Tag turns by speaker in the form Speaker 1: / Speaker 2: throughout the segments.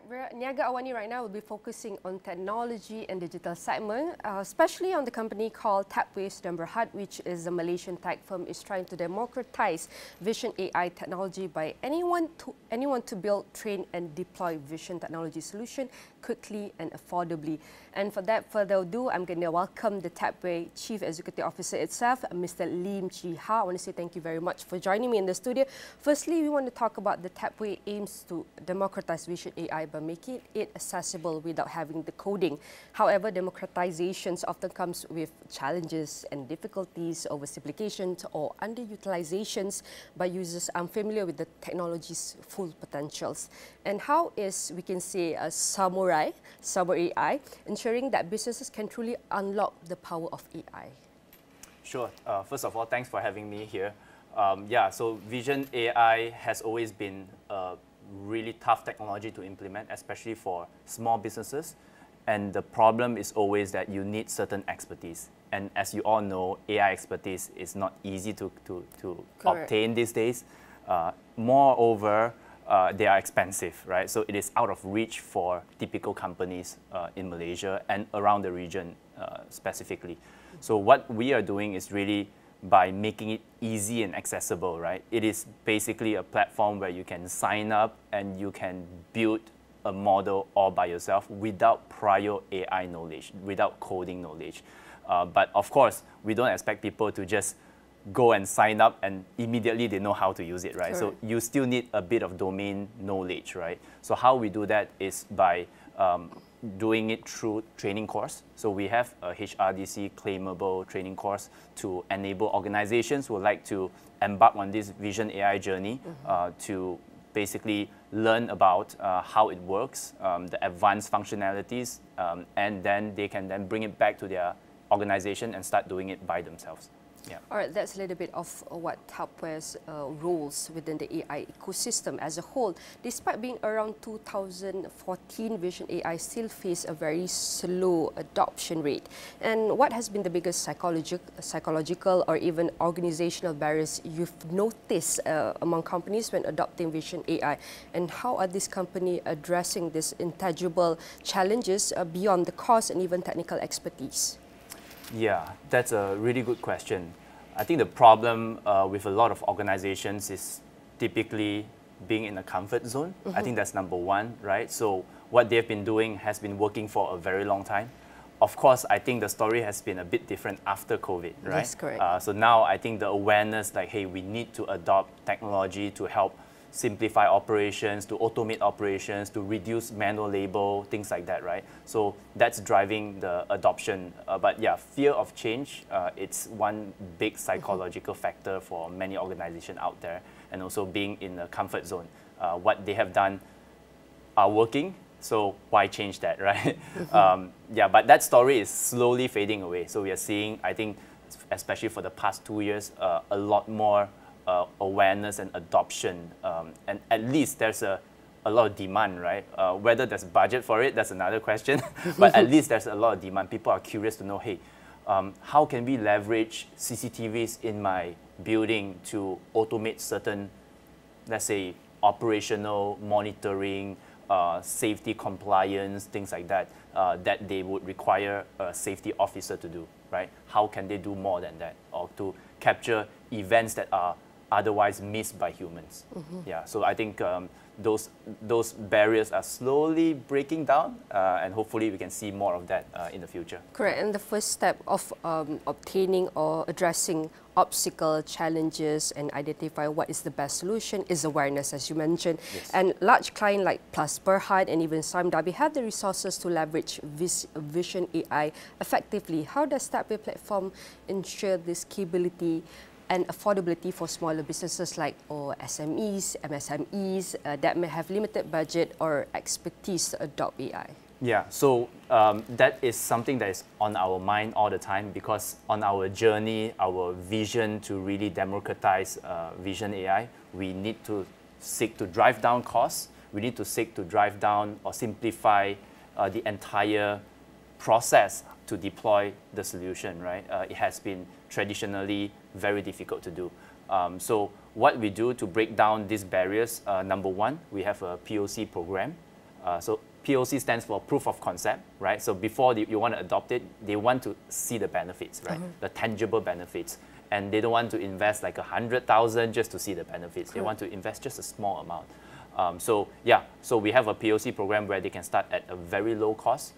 Speaker 1: right, Niaga Awani right now will be focusing on technology and digital segment, especially on the company called Tapway, which is a Malaysian tech firm, is trying to democratize vision AI technology by anyone to build, train and deploy vision technology solution quickly and affordably. And for that, further ado, I'm going to welcome the Tapway Chief Executive Officer itself, Mr. Lim Chi Ha. I want to say thank you very much for joining me in the studio. Firstly, we want to talk about the Tapway aims to democratize vision AI by making it accessible without having the coding. However, democratization often comes with challenges and difficulties, oversimplifications or underutilizations by users unfamiliar with the technology's full potentials. And how is, we can say, SamurAI, ensuring that businesses can truly unlock the power of AI?
Speaker 2: Sure. First of all, thanks for having me here. So vision AI has always been a really tough technology to implement, especially for small businesses. And the problem is always that you need certain expertise. And as you all know, AI expertise is not easy to obtain these days. Moreover, they are expensive, right? So it is out of reach for typical companies in Malaysia and around the region specifically. So what we are doing is really by making it easy and accessible, right? It is basically a platform where you can sign up and you can build a model all by yourself without prior AI knowledge, without coding knowledge. But of course, we don't expect people to just go and sign up and immediately they know how to use it, right? Correct. So you still need a bit of domain knowledge, right? So how we do that is by doing it through training course. So we have a HRDC claimable training course to enable organizations who would like to embark on this vision AI journey to basically learn about how it works, the advanced functionalities, and then they can then bring it back to their organization and start doing it by themselves. Yeah.
Speaker 1: All right, that's a little bit of what Tapway's roles within the AI ecosystem as a whole. Despite being around 2014, Vision AI still face a very slow adoption rate. And what has been the biggest psychological or even organizational barriers you've noticed among companies when adopting Vision AI? And how are these companies addressing these intangible challenges beyond the cost and even technical expertise?
Speaker 2: Yeah, that's a really good question. I think the problem with a lot of organizations is typically being in a comfort zone. I think that's number one, right? So what they've been doing has been working for a very long time. Of course, I think the story has been a bit different after COVID, right?
Speaker 1: That's correct.
Speaker 2: So now I think the awareness, like, hey, we need to adopt technology to help simplify operations, to automate operations, to reduce manual labor, things like that, right? So that's driving the adoption. But yeah, fear of change, it's one big psychological factor for many organizations out there, and also being in a comfort zone. What they have done are working, so why change that, right? But that story is slowly fading away. So we are seeing, I think, especially for the past 2 years, a lot more awareness and adoption, and at least there's a lot of demand, right? Whether there's budget for it, that's another question, but at least there's a lot of demand. People are curious to know, hey, how can we leverage CCTVs in my building to automate certain, let's say, operational monitoring, safety compliance, things like that, that they would require a safety officer to do, right? How can they do more than that, or to capture events that are otherwise missed by humans? Yeah, so I think those barriers are slowly breaking down, and hopefully we can see more of that in the future.
Speaker 1: Correct, and the first step of obtaining or addressing obstacle challenges and identify what is the best solution is awareness, as you mentioned.
Speaker 2: Yes.
Speaker 1: And large clients like Plus Berhad and even SamurAI have the resources to leverage Vision AI effectively. How does Tapway platform ensure this capability and affordability for smaller businesses like SMEs, MSMEs that may have limited budget or expertise to adopt AI?
Speaker 2: Yeah, so that is something that is on our mind all the time, because on our journey, our vision to really democratize Vision AI, we need to seek to drive down costs. We need to seek to drive down or simplify the entire process to deploy the solution, right? It has been traditionally very difficult to do. So what we do to break down these barriers, number one, we have a POC program. So POC stands for proof of concept, right? So before you want to adopt it, they want to see the benefits, right? The tangible benefits. And they don't want to invest like 100,000 just to see the benefits. They want to invest just a small amount. So we have a POC program where they can start at a very low cost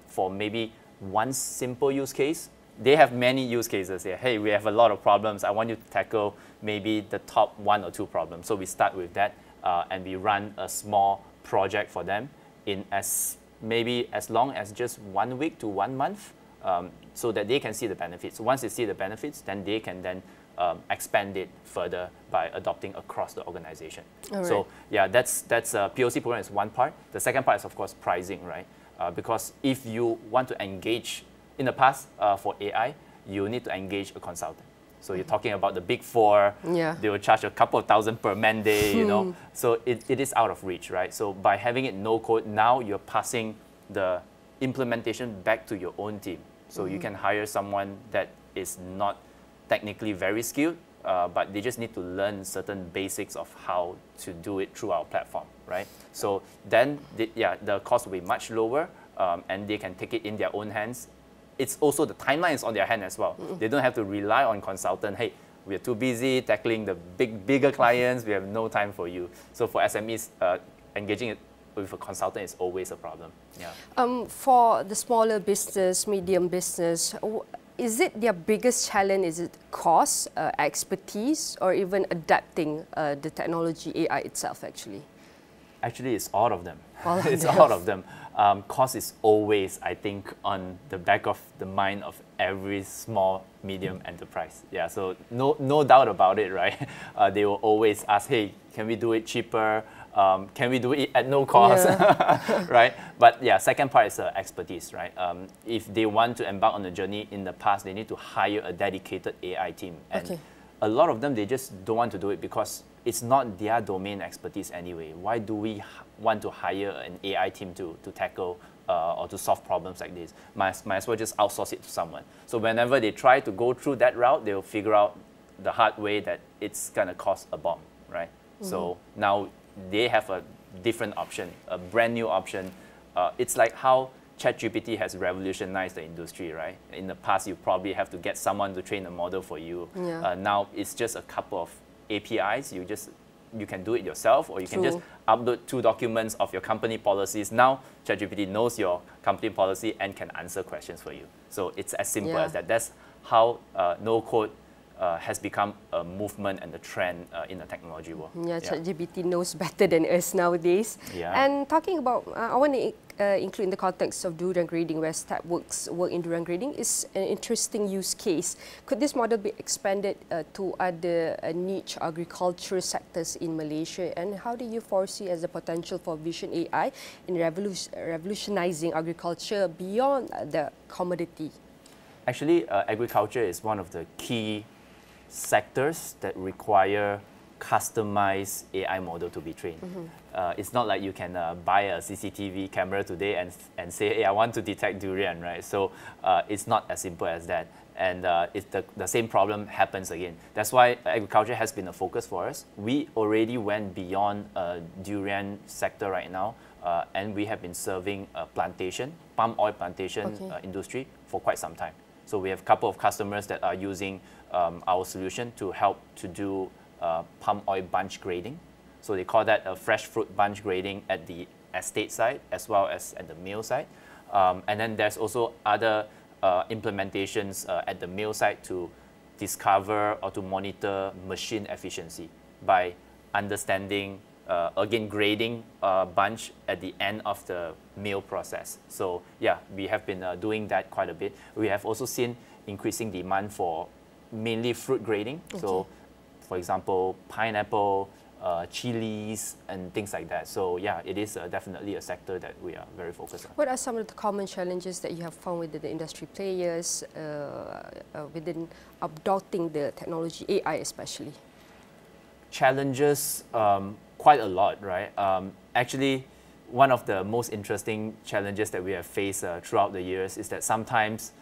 Speaker 2: for maybe one simple use case. They have many use cases here. Hey, we have a lot of problems. I want you to tackle maybe the top 1 or 2 problems. So we start with that and we run a small project for them in maybe as long as just 1 week to 1 month so that they can see the benefits. Once they see the benefits, then they can then expand it further by adopting across the organization.
Speaker 1: Right.
Speaker 2: So yeah, that's POC program is one part. The second part is of course pricing, right? Because if you want to engage, in the past for AI, you need to engage a consultant. So you're talking about the big 4, they will charge a couple of thousand per man day, you know. So it is out of reach, right? So by having it no code, now you're passing the implementation back to your own team. So you can hire someone that is not technically very skilled, but they just need to learn certain basics of how to do it through our platform, right? So then, the cost will be much lower, and they can take it in their own hands. It's also the timeline is on their hand as well. They don't have to rely on consultant. Hey, we're too busy tackling the bigger clients. We have no time for you. So for SMEs, engaging it with a consultant is always a problem. Yeah.
Speaker 1: For the smaller business, medium business, is it their biggest challenge? Is it cost, expertise, or even adapting the technology AI itself? Actually,
Speaker 2: it's all of them.
Speaker 1: It's
Speaker 2: all of them. Cost is always, I think, on the back of the mind of every small, medium enterprise. Yeah, so no doubt about it, right? They will always ask, hey, can we do it cheaper? Can we do it at no cost, right? But yeah, second part is expertise, right? If they want to embark on a journey in the past, they need to hire a dedicated AI team. And a lot of them, they just don't want to do it because it's not their domain expertise anyway. Why do we want to hire an AI team to tackle or to solve problems like this? Might as well just outsource it to someone. So whenever they try to go through that route, they'll figure out the hard way that it's going to cost a bomb, right? So now they have a different option, a brand new option. It's like how ChatGPT has revolutionized the industry, right? In the past, you probably have to get someone to train a model for you. Now it's just a couple of APIs. You can do it yourself, or you can just upload 2 documents of your company policies. Now ChatGPT knows your company policy and can answer questions for you. So it's as simple as that. That's how no code has become a movement and a trend in the technology world.
Speaker 1: ChatGPT knows better than us nowadays. And talking about, I want to include in the context of durian grading, where StepWorks work in durian grading, is an interesting use case. Could this model be expanded to other niche agriculture sectors in Malaysia? And how do you foresee as the potential for Vision AI in revolutionizing agriculture beyond the commodity?
Speaker 2: Actually, agriculture is one of the key sectors that require customized AI model to be trained. It's not like you can buy a CCTV camera today and say, hey, I want to detect durian, right? So it's not as simple as that. And it's the same problem happens again. That's why agriculture has been a focus for us. We already went beyond durian sector right now, and we have been serving palm oil plantation industry for quite some time. So we have a couple of customers that are using our solution to help to do palm oil bunch grading. So they call that a fresh fruit bunch grading at the estate side as well as at the mill side. And then there's also other implementations at the mill side to discover or to monitor machine efficiency by understanding, again, grading bunch at the end of the mill process. So yeah, we have been doing that quite a bit. We have also seen increasing demand for mainly fruit grading. So for example, pineapple, chilies, and things like that. So yeah, it is definitely a sector that we are very focused on.
Speaker 1: What are some of the common challenges that you have found within the industry players, within adopting the technology, AI especially?
Speaker 2: Challenges, quite a lot, right? Actually, one of the most interesting challenges that we have faced throughout the years is that sometimes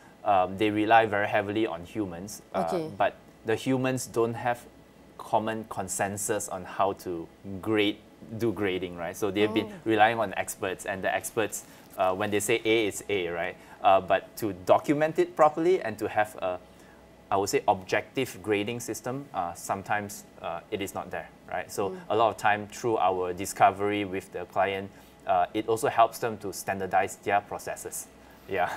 Speaker 2: they rely very heavily on humans, but the humans don't have common consensus on how to grade do grading, right? So they've been relying on experts, and the experts, when they say A, it's A, right? But to document it properly and to have a, I would say, objective grading system, sometimes it is not there, right? So a lot of time through our discovery with the client, it also helps them to standardize their processes. Yeah,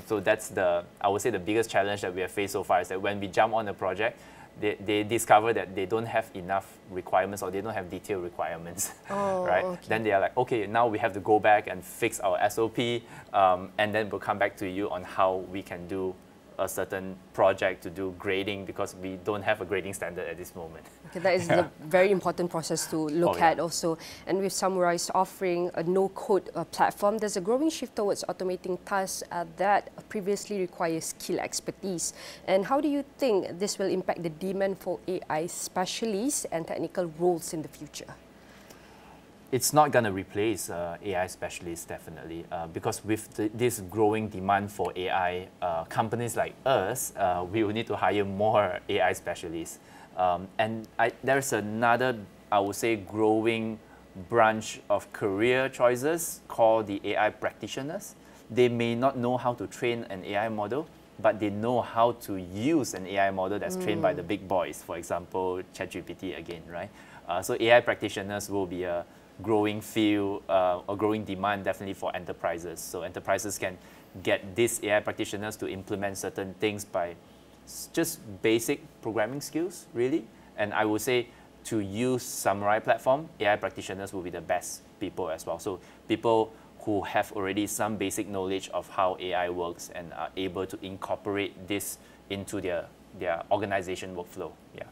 Speaker 2: so that's I would say the biggest challenge that we have faced so far is that when we jump on a project, they discover that they don't have enough requirements or they don't have detailed requirements, right? Okay. Then they are like, okay, now we have to go back and fix our SOP, and then we'll come back to you on how we can do a certain project to do grading, because we don't have a grading standard at this moment.
Speaker 1: Okay, that is a very important process to look at also. And with SamurAI's offering a no-code platform, there's a growing shift towards automating tasks that previously require skill expertise. And how do you think this will impact the demand for AI specialists and technical roles in the future?
Speaker 2: It's not going to replace AI specialists, definitely, because with this growing demand for AI, companies like us, we will need to hire more AI specialists. And there's another, I would say, growing branch of career choices called the AI practitioners. They may not know how to train an AI model, but they know how to use an AI model that's trained by the big boys, for example, ChatGPT again, right? So AI practitioners will be a growing field or growing demand definitely for enterprises. So enterprises can get these AI practitioners to implement certain things by just basic programming skills, really. And I would say to use SamurAI platform, AI practitioners will be the best people as well. So people who have already some basic knowledge of how AI works and are able to incorporate this into their organization workflow. Yeah.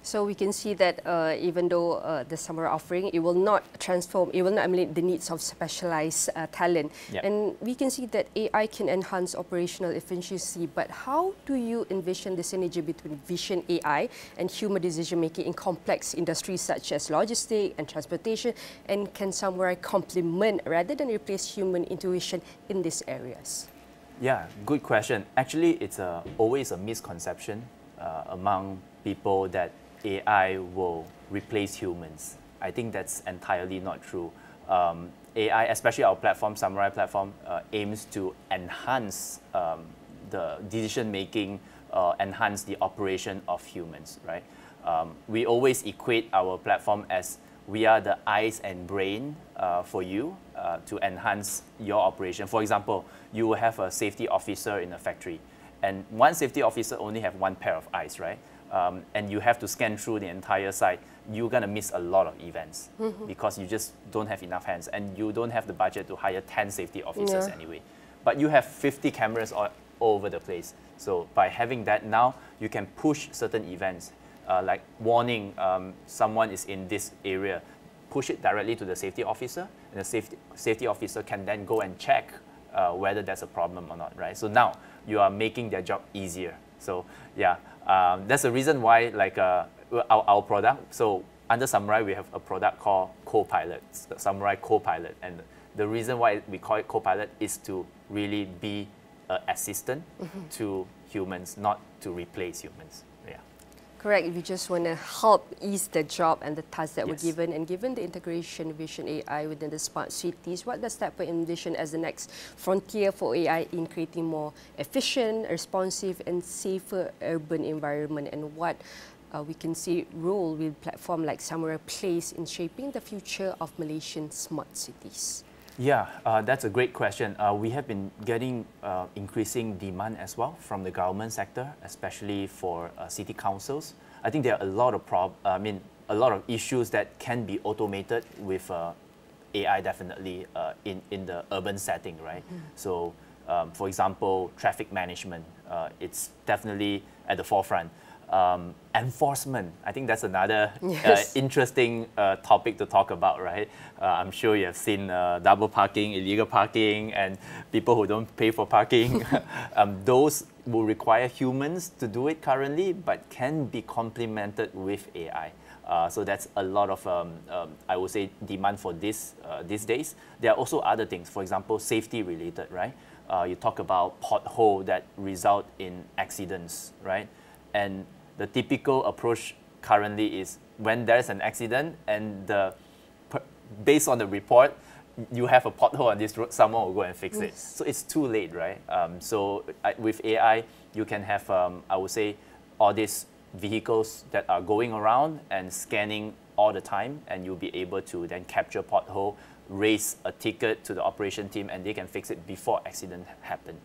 Speaker 1: So we can see that even though the SamurAI offering, it will not transform, it will not emulate the needs of specialized talent. Yep. And we can see that AI can enhance operational efficiency, but how do you envision the synergy between vision AI and human decision making in complex industries such as logistics and transportation? And can SamurAI complement rather than replace human intuition in these areas?
Speaker 2: Yeah, good question. Actually, it's always a misconception among people that AI will replace humans. I think that's entirely not true. AI, especially our platform, SamurAI platform, aims to enhance the decision-making, enhance the operation of humans, right? We always equate our platform as we are the eyes and brain for you to enhance your operation. For example, you will have a safety officer in a factory, and one safety officer only have one pair of eyes, right? And you have to scan through the entire site, you're going to miss a lot of events because you just don't have enough hands, and you don't have the budget to hire 10 safety officers anyway. But you have 50 cameras all over the place. So by having that now, you can push certain events, like warning someone is in this area, push it directly to the safety officer, and the safety officer can then go and check whether there's a problem or not, right? So now you are making their job easier. So yeah, that's the reason why, like our product. So under SamurAI, we have a product called Copilot, SamurAI Copilot, and the reason why we call it Copilot is to really be an assistant to humans, not to replace humans. Yeah.
Speaker 1: Correct. We just want to help ease the job and the tasks that were given. And given the integration of Vision AI within the smart cities, what does Tapway envision as the next frontier for AI in creating more efficient, responsive, and safer urban environment? And what we can see role will platform like SamurAI plays in shaping the future of Malaysian smart cities?
Speaker 2: Yeah, that's a great question. We have been getting increasing demand as well from the government sector, especially for city councils. I think there are a lot of a lot of issues that can be automated with AI, definitely in the urban setting, right? So, for example, traffic management, it's definitely at the forefront. Enforcement, I think that's another interesting topic to talk about, right? I'm sure you have seen double parking, illegal parking, and people who don't pay for parking. Those will require humans to do it currently, but can be complemented with AI. So that's a lot of, I would say, demand for this these days. There are also other things, for example, safety related, right? You talk about pothole that result in accidents, right? And the typical approach currently is when there's an accident and the based on the report, you have a pothole on this road, someone will go and fix it. So it's too late, right? With AI, you can have, I would say, all these vehicles that are going around and scanning all the time, and you'll be able to then capture pothole, raise a ticket to the operation team, and they can fix it before accident happen.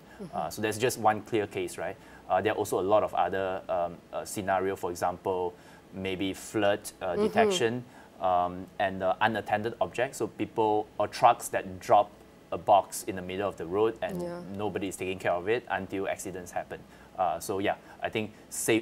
Speaker 2: So that's just one clear case, right? There are also a lot of other scenario, for example, maybe flood detection, and unattended objects, so people or trucks that drop a box in the middle of the road and nobody is taking care of it until accidents happen. So yeah, I think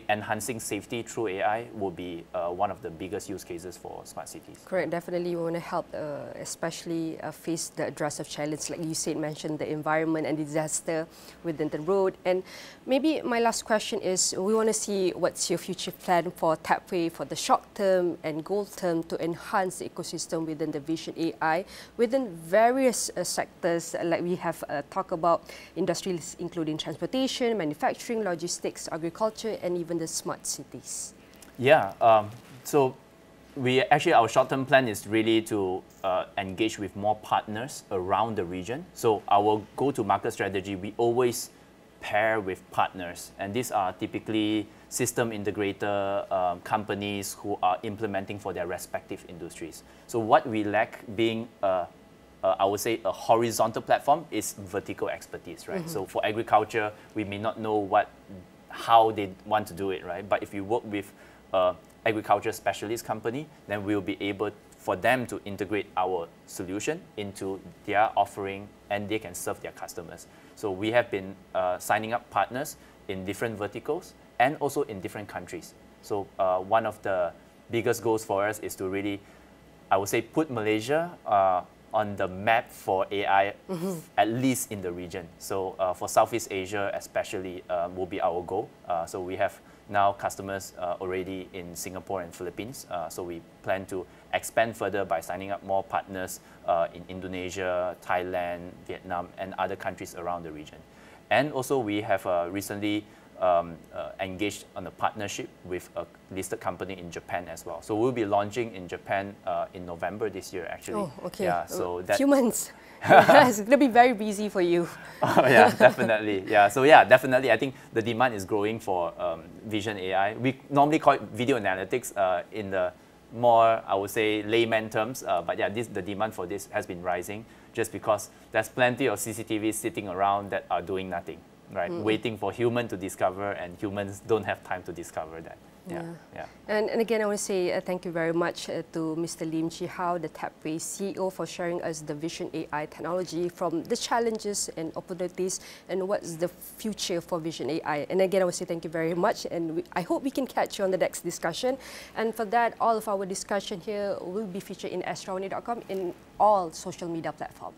Speaker 2: enhancing safety through AI will be one of the biggest use cases for smart cities.
Speaker 1: Correct, definitely we want to help, especially face the address of challenge, like you said, mentioned the environment and disaster within the road. And maybe my last question is, we want to see what's your future plan for Tapway for the short term and goal term to enhance the ecosystem within the Vision AI within various sectors, like we have talked about industries including transportation, manufacturing, logistics, agriculture, and even the smart cities.
Speaker 2: Yeah, so our short-term plan is really to engage with more partners around the region. So our go-to-market strategy, we always pair with partners, and these are typically system integrator companies who are implementing for their respective industries. So what we lack being I would say a horizontal platform is vertical expertise, right? So for agriculture, we may not know how they want to do it, right? But if you work with agriculture specialist company, then we'll be able for them to integrate our solution into their offering and they can serve their customers. So we have been signing up partners in different verticals and also in different countries. So one of the biggest goals for us is to really, I would say, put Malaysia on the map for AI, at least in the region. So for Southeast Asia especially will be our goal. So we have now customers already in Singapore and Philippines. So we plan to expand further by signing up more partners in Indonesia, Thailand, Vietnam, and other countries around the region. And also we have recently engaged on a partnership with a listed company in Japan as well. So we'll be launching in Japan in November this year, actually.
Speaker 1: Oh, okay.
Speaker 2: Yeah, so
Speaker 1: few months. It's going to be very busy for you.
Speaker 2: Oh, yeah, definitely. Yeah, so yeah, definitely. I think the demand is growing for Vision AI. We normally call it video analytics in the more, I would say, layman terms. But yeah, the demand for this has been rising just because there's plenty of CCTVs sitting around that are doing nothing. Right, waiting for human to discover, and humans don't have time to discover that. Yeah.
Speaker 1: And again, I want to say thank you very much to Mr. Lim Chi Hao, the Tapway CEO, for sharing us the Vision AI technology from the challenges and opportunities and what's the future for Vision AI. And again, I want to say thank you very much, and I hope we can catch you on the next discussion. And for that, all of our discussion here will be featured in astrawani.com in all social media platforms.